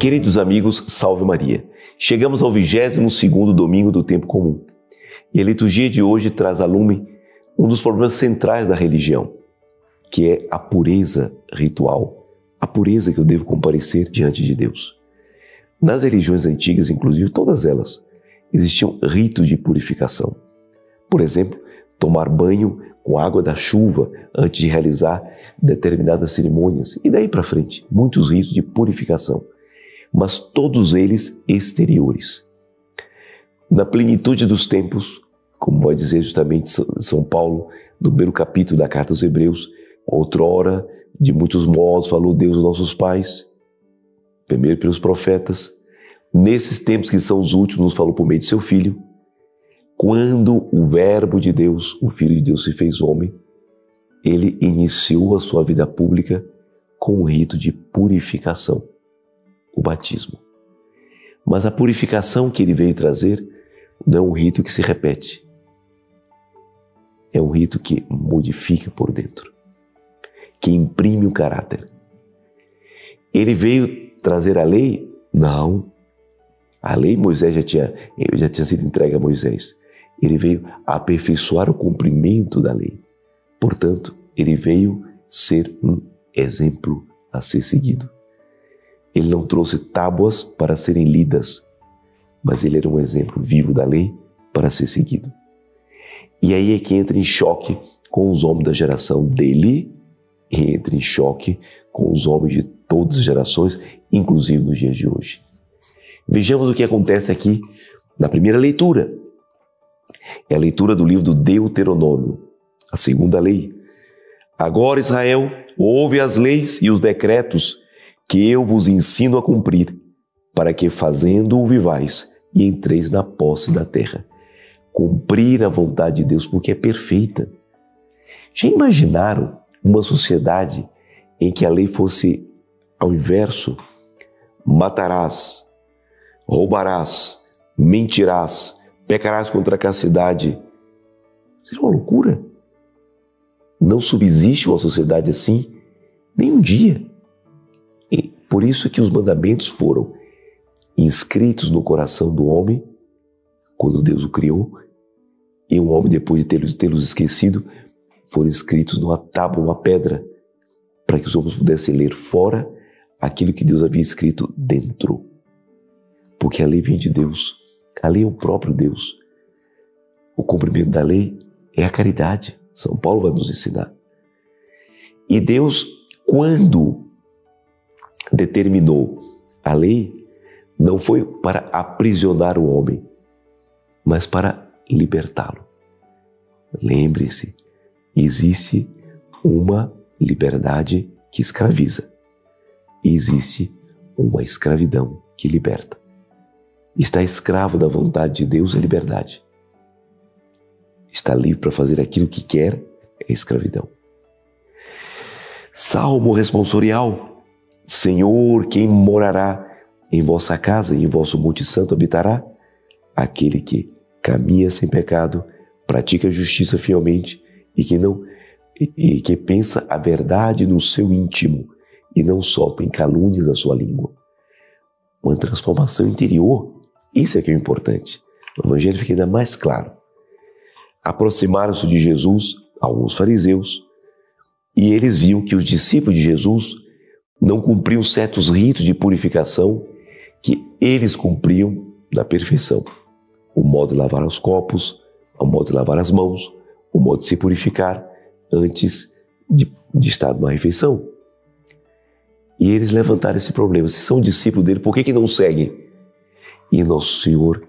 Queridos amigos, salve Maria. Chegamos ao 22º domingo do tempo comum. E a liturgia de hoje traz a lume um dos problemas centrais da religião, que é a pureza ritual, a pureza que eu devo comparecer diante de Deus. Nas religiões antigas, inclusive todas elas, existiam ritos de purificação. Por exemplo, tomar banho com água da chuva antes de realizar determinadas cerimônias e daí para frente, muitos ritos de purificação, mas todos eles exteriores. Na plenitude dos tempos, como vai dizer justamente São Paulo, no primeiro capítulo da Carta aos Hebreus, outrora, de muitos modos, falou Deus aos nossos pais, primeiro pelos profetas, nesses tempos que são os últimos, nos falou por meio de seu Filho, quando o Verbo de Deus, o Filho de Deus se fez homem, ele iniciou a sua vida pública com um rito de purificação, o batismo. Mas a purificação que ele veio trazer não é um rito que se repete, é um rito que modifica por dentro, que imprime o caráter. Ele veio trazer a lei? Não. A lei Moisés já tinha sido entregue a Moisés. Ele veio aperfeiçoar o cumprimento da lei. Portanto, ele veio ser um exemplo a ser seguido. Ele não trouxe tábuas para serem lidas, mas ele era um exemplo vivo da lei para ser seguido. E aí é que entra em choque com os homens da geração dele e entra em choque com os homens de todas as gerações, inclusive nos dias de hoje. Vejamos o que acontece aqui na primeira leitura. É a leitura do livro do Deuteronômio, a segunda lei. Agora, Israel, ouve as leis e os decretos que eu vos ensino a cumprir, para que fazendo-o vivais e entreis na posse da terra. Cumprir a vontade de Deus, porque é perfeita. Já imaginaram uma sociedade em que a lei fosse ao inverso? Matarás, roubarás, mentirás, pecarás contra a castidade. Isso é uma loucura. Não subsiste uma sociedade assim nem um dia. E por isso que os mandamentos foram inscritos no coração do homem, quando Deus o criou, e o homem, depois de tê-los esquecido, foram escritos numa tábua, uma pedra, para que os homens pudessem ler fora aquilo que Deus havia escrito dentro. Porque a lei vem de Deus, a lei é o próprio Deus. O cumprimento da lei é a caridade, São Paulo vai nos ensinar. E Deus, quando determinou a lei, não foi para aprisionar o homem, mas para libertá-lo. Lembre-se, existe uma liberdade que escraviza e existe uma escravidão que liberta. Estar escravo da vontade de Deus é liberdade. Estar livre para fazer aquilo que quer é escravidão. Salmo responsorial. Senhor, quem morará em vossa casa e em vosso monte santo habitará? Aquele que caminha sem pecado, pratica a justiça fielmente e que pensa a verdade no seu íntimo e não solta em calúnias a sua língua. Uma transformação interior, isso é que é o importante. O Evangelho fica ainda mais claro. Aproximaram-se de Jesus alguns fariseus e eles viam que os discípulos de Jesus não cumpriam certos ritos de purificação que eles cumpriam na perfeição. O modo de lavar os copos, o modo de lavar as mãos, o modo de se purificar antes de estar numa refeição. E eles levantaram esse problema. Se são discípulos dele, por que não seguem? E Nosso Senhor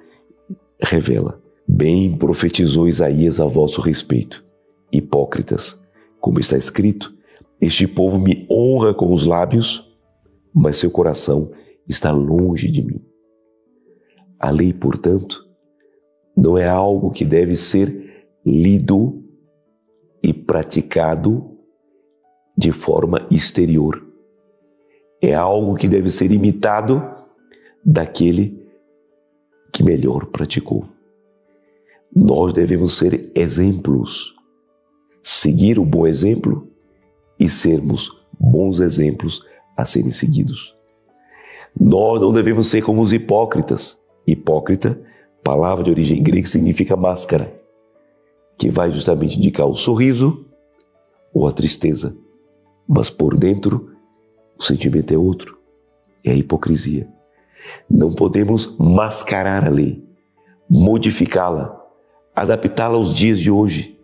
revela: bem profetizou Isaías a vosso respeito, hipócritas, como está escrito, este povo me honra com os lábios, mas seu coração está longe de mim. A lei, portanto, não é algo que deve ser lido e praticado de forma exterior. É algo que deve ser imitado daquele que melhor praticou. Nós devemos ser exemplos, seguir o bom exemplo e sermos bons exemplos a serem seguidos. Nós não devemos ser como os hipócritas. Hipócrita, palavra de origem grega, significa máscara, que vai justamente indicar o sorriso ou a tristeza. Mas por dentro, o sentimento é outro, é a hipocrisia. Não podemos mascarar a lei, modificá-la, adaptá-la aos dias de hoje,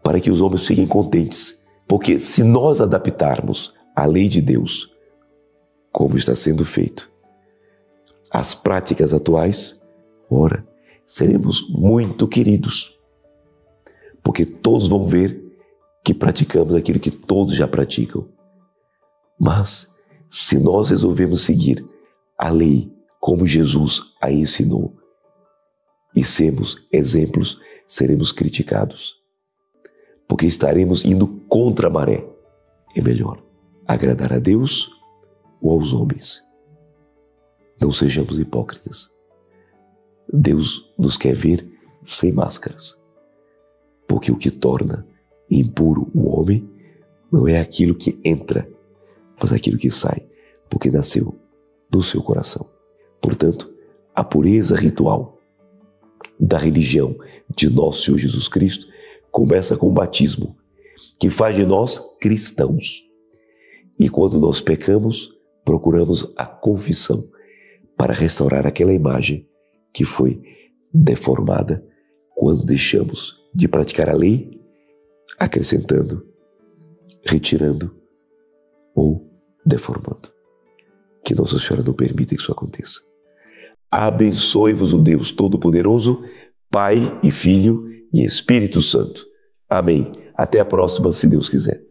para que os homens fiquem contentes. Porque se nós adaptarmos a lei de Deus, como está sendo feito, às práticas atuais, ora, seremos muito queridos. Porque todos vão ver que praticamos aquilo que todos já praticam. Mas, se nós resolvemos seguir a lei como Jesus a ensinou e sermos exemplos, seremos criticados. Porque estaremos indo contra a maré. É melhor agradar a Deus ou aos homens. Não sejamos hipócritas. Deus nos quer ver sem máscaras. Porque o que torna impuro o homem não é aquilo que entra, mas aquilo que sai, porque nasceu do seu coração. Portanto, a pureza ritual da religião de nosso Senhor Jesus Cristo começa com o batismo, que faz de nós cristãos. E quando nós pecamos, procuramos a confissão para restaurar aquela imagem que foi deformada quando deixamos de praticar a lei, acrescentando, retirando ou deformando. Que Nossa Senhora não permita que isso aconteça. Abençoe-vos o Deus Todo-Poderoso, Pai e Filho e Espírito Santo. Amém. Até a próxima, se Deus quiser.